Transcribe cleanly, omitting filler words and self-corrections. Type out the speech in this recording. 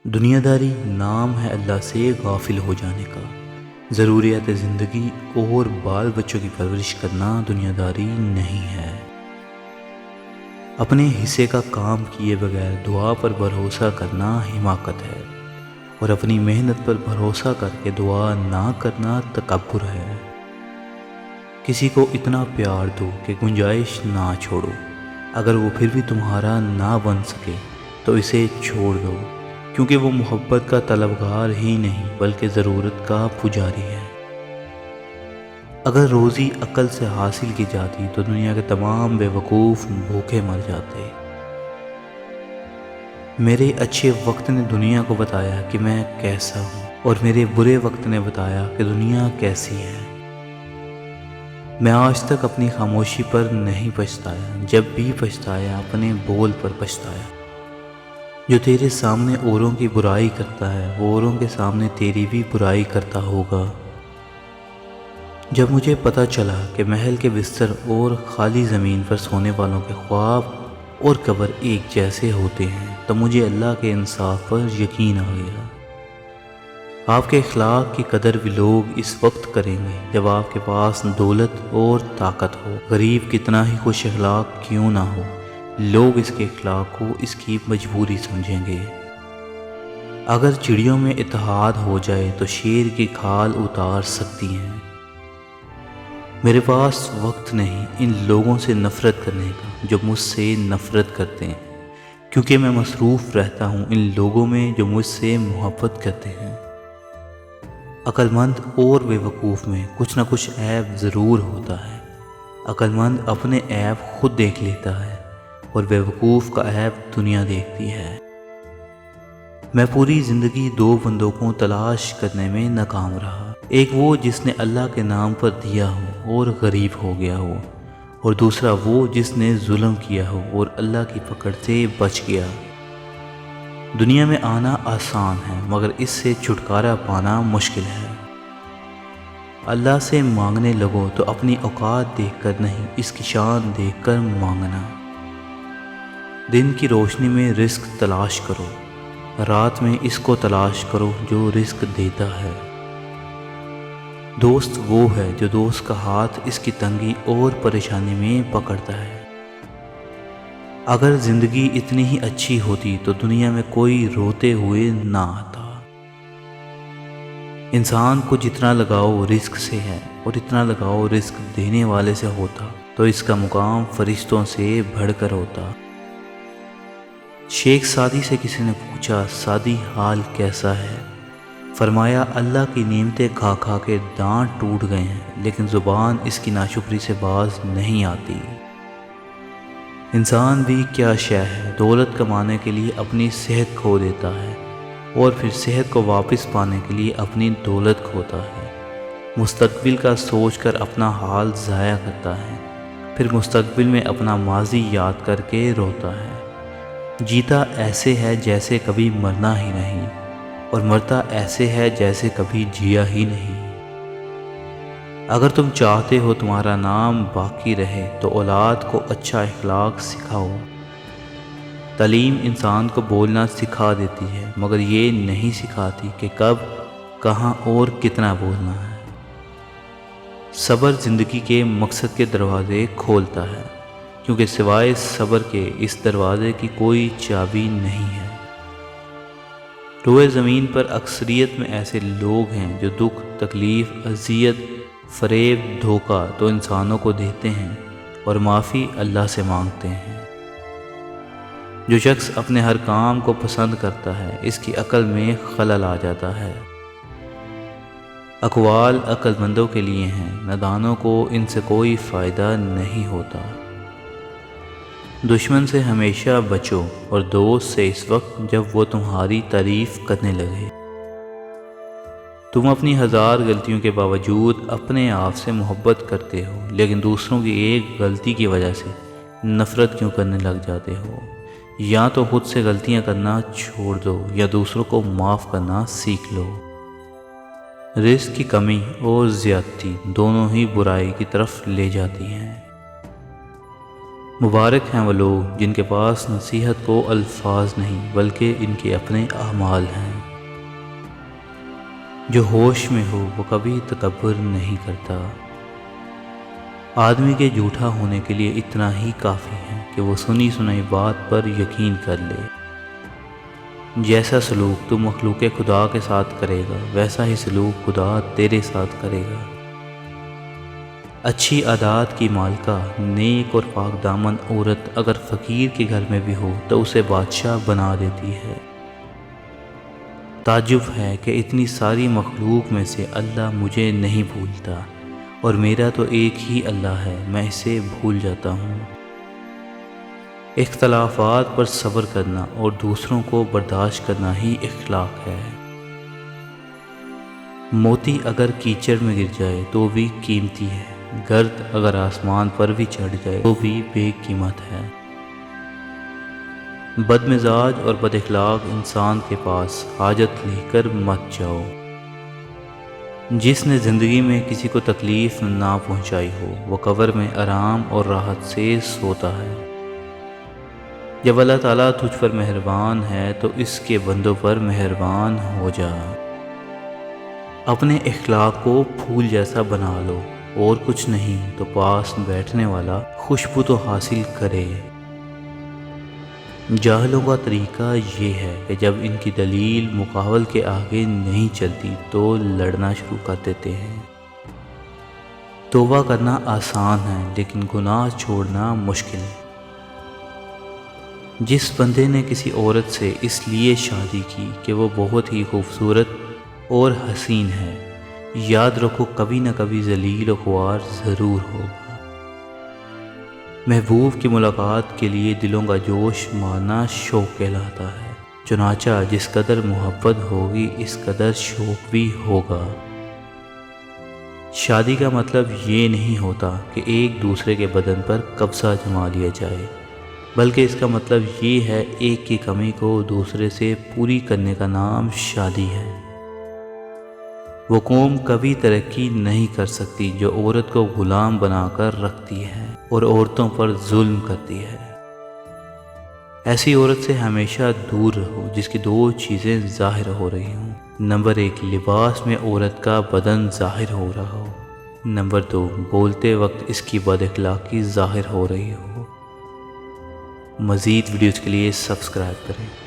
دنیا داری نام ہے اللہ سے غافل ہو جانے کا۔ ضروریات زندگی اور بال بچوں کی پرورش کرنا دنیا داری نہیں ہے۔ اپنے حصے کا کام کیے بغیر دعا پر بھروسہ کرنا حماقت ہے، اور اپنی محنت پر بھروسہ کر کے دعا نہ کرنا تکبر ہے۔ کسی کو اتنا پیار دو کہ گنجائش نہ چھوڑو، اگر وہ پھر بھی تمہارا نہ بن سکے تو اسے چھوڑ دو، کیونکہ وہ محبت کا طلبگار ہی نہیں بلکہ ضرورت کا پجاری ہے۔ اگر روزی عقل سے حاصل کی جاتی تو دنیا کے تمام بے وقوف بھوکے مر جاتے۔ میرے اچھے وقت نے دنیا کو بتایا کہ میں کیسا ہوں، اور میرے برے وقت نے بتایا کہ دنیا کیسی ہے۔ میں آج تک اپنی خاموشی پر نہیں پچھتایا، جب بھی پچھتایا اپنے بول پر پچھتایا۔ جو تیرے سامنے اوروں کی برائی کرتا ہے وہ اوروں کے سامنے تیری بھی برائی کرتا ہوگا۔ جب مجھے پتہ چلا کہ محل کے بستر اور خالی زمین پر سونے والوں کے خواب اور قبر ایک جیسے ہوتے ہیں تو مجھے اللہ کے انصاف پر یقین آ گیا۔ آپ کے اخلاق کی قدر بھی لوگ اس وقت کریں گے جب آپ کے پاس دولت اور طاقت ہو۔ غریب کتنا ہی خوش اخلاق کیوں نہ ہو، لوگ اس کے اخلاق کو اس کی مجبوری سمجھیں گے۔ اگر چڑیوں میں اتحاد ہو جائے تو شیر کی کھال اتار سکتی ہیں۔ میرے پاس وقت نہیں ان لوگوں سے نفرت کرنے کا جو مجھ سے نفرت کرتے ہیں، کیونکہ میں مصروف رہتا ہوں ان لوگوں میں جو مجھ سے محبت کرتے ہیں۔ عقل مند اور بے وقوف میں کچھ نہ کچھ عیب ضرور ہوتا ہے۔ عقل مند اپنے عیب خود دیکھ لیتا ہے، اور بے وقوف کا عیب دنیا دیکھتی ہے۔ میں پوری زندگی دو بندوں کو تلاش کرنے میں ناکام رہا، ایک وہ جس نے اللہ کے نام پر دیا ہو اور غریب ہو گیا ہو، اور دوسرا وہ جس نے ظلم کیا ہو اور اللہ کی پکڑ سے بچ گیا۔ دنیا میں آنا آسان ہے مگر اس سے چھٹکارا پانا مشکل ہے۔ اللہ سے مانگنے لگو تو اپنی اوقات دیکھ کر نہیں، اس کی شان دیکھ کر مانگنا۔ دن کی روشنی میں رزق تلاش کرو، رات میں اس کو تلاش کرو جو رزق دیتا ہے۔ دوست وہ ہے جو دوست کا ہاتھ اس کی تنگی اور پریشانی میں پکڑتا ہے۔ اگر زندگی اتنی ہی اچھی ہوتی تو دنیا میں کوئی روتے ہوئے نہ آتا۔ انسان کو جتنا لگاؤ رزق سے ہے اور اتنا لگاؤ رزق دینے والے سے ہوتا تو اس کا مقام فرشتوں سے بڑھ کر ہوتا۔ شیخ سعدی سے کسی نے پوچھا، سعدی حال کیسا ہے؟ فرمایا، اللہ کی نعمتیں کھا کھا کے دانت ٹوٹ گئے ہیں، لیکن زبان اس کی ناشکری سے باز نہیں آتی۔ انسان بھی کیا شے ہے، دولت کمانے کے لیے اپنی صحت کھو دیتا ہے، اور پھر صحت کو واپس پانے کے لیے اپنی دولت کھوتا ہے۔ مستقبل کا سوچ کر اپنا حال ضائع کرتا ہے، پھر مستقبل میں اپنا ماضی یاد کر کے روتا ہے۔ جیتا ایسے ہے جیسے کبھی مرنا ہی نہیں، اور مرتا ایسے ہے جیسے کبھی جیا ہی نہیں۔ اگر تم چاہتے ہو تمہارا نام باقی رہے تو اولاد کو اچھا اخلاق سکھاؤ۔ تعلیم انسان کو بولنا سکھا دیتی ہے مگر یہ نہیں سکھاتی کہ کب، کہاں اور کتنا بولنا ہے۔ صبر زندگی کے مقصد کے دروازے کھولتا ہے، کیونکہ سوائے صبر کے اس دروازے کی کوئی چابی نہیں ہے۔ روئے زمین پر اکثریت میں ایسے لوگ ہیں جو دکھ، تکلیف، اذیت، فریب، دھوکہ تو انسانوں کو دیتے ہیں اور معافی اللہ سے مانگتے ہیں۔ جو شخص اپنے ہر کام کو پسند کرتا ہے اس کی عقل میں خلل آ جاتا ہے۔ اقوال عقل مندوں کے لیے ہیں، نادانوں کو ان سے کوئی فائدہ نہیں ہوتا۔ دشمن سے ہمیشہ بچو اور دوست سے اس وقت جب وہ تمہاری تعریف کرنے لگے۔ تم اپنی ہزار غلطیوں کے باوجود اپنے آپ سے محبت کرتے ہو، لیکن دوسروں کی ایک غلطی کی وجہ سے نفرت کیوں کرنے لگ جاتے ہو؟ یا تو خود سے غلطیاں کرنا چھوڑ دو یا دوسروں کو معاف کرنا سیکھ لو۔ رزق کی کمی اور زیادتی دونوں ہی برائی کی طرف لے جاتی ہیں۔ مبارک ہیں وہ لوگ جن کے پاس نصیحت کو الفاظ نہیں بلکہ ان کے اپنے اعمال ہیں۔ جو ہوش میں ہو وہ کبھی تکبر نہیں کرتا۔ آدمی کے جھوٹا ہونے کے لیے اتنا ہی کافی ہے کہ وہ سنی سنائی بات پر یقین کر لے۔ جیسا سلوک تو مخلوق خدا کے ساتھ کرے گا ویسا ہی سلوک خدا تیرے ساتھ کرے گا۔ اچھی عادات کی مالکہ، نیک اور پاک دامن عورت اگر فقیر کے گھر میں بھی ہو تو اسے بادشاہ بنا دیتی ہے۔ تعجب ہے کہ اتنی ساری مخلوق میں سے اللہ مجھے نہیں بھولتا، اور میرا تو ایک ہی اللہ ہے، میں اسے بھول جاتا ہوں۔ اختلافات پر صبر کرنا اور دوسروں کو برداشت کرنا ہی اخلاق ہے۔ موتی اگر کیچڑ میں گر جائے تو بھی قیمتی ہے، گرد اگر آسمان پر بھی چڑھ جائے تو بھی بے قیمت ہے۔ بد مزاج اور بد اخلاق انسان کے پاس حاجت لے کر مت جاؤ۔ جس نے زندگی میں کسی کو تکلیف نہ پہنچائی ہو وہ قبر میں آرام اور راحت سے سوتا ہے۔ جب اللہ تعالیٰ تجھ پر مہربان ہے تو اس کے بندوں پر مہربان ہو جا۔ اپنے اخلاق کو پھول جیسا بنا لو، اور کچھ نہیں تو پاس بیٹھنے والا خوشبو تو حاصل کرے۔ جاہلوں کا طریقہ یہ ہے کہ جب ان کی دلیل مقابل کے آگے نہیں چلتی تو لڑنا شروع کر دیتے ہیں۔ توبہ کرنا آسان ہے لیکن گناہ چھوڑنا مشکل ہے۔ جس بندے نے کسی عورت سے اس لیے شادی کی کہ وہ بہت ہی خوبصورت اور حسین ہے، یاد رکھو کبھی نہ کبھی ذلیل و خوار ضرور ہوگا۔ محبوب کی ملاقات کے لیے دلوں کا جوش مارنا شوق کہلاتا ہے، چنانچہ جس قدر محبت ہوگی اس قدر شوق بھی ہوگا۔ شادی کا مطلب یہ نہیں ہوتا کہ ایک دوسرے کے بدن پر قبضہ جما لیا جائے، بلکہ اس کا مطلب یہ ہے ایک کی کمی کو دوسرے سے پوری کرنے کا نام شادی ہے۔ وہ قوم کبھی ترقی نہیں کر سکتی جو عورت کو غلام بنا کر رکھتی ہے اور عورتوں پر ظلم کرتی ہے۔ ایسی عورت سے ہمیشہ دور رہو جس کی دو چیزیں ظاہر ہو رہی ہوں۔ نمبر 1، لباس میں عورت کا بدن ظاہر ہو رہا ہو۔ نمبر 2، بولتے وقت اس کی بد اخلاقی ظاہر ہو رہی ہو۔ مزید ویڈیوز کے لیے سبسکرائب کریں۔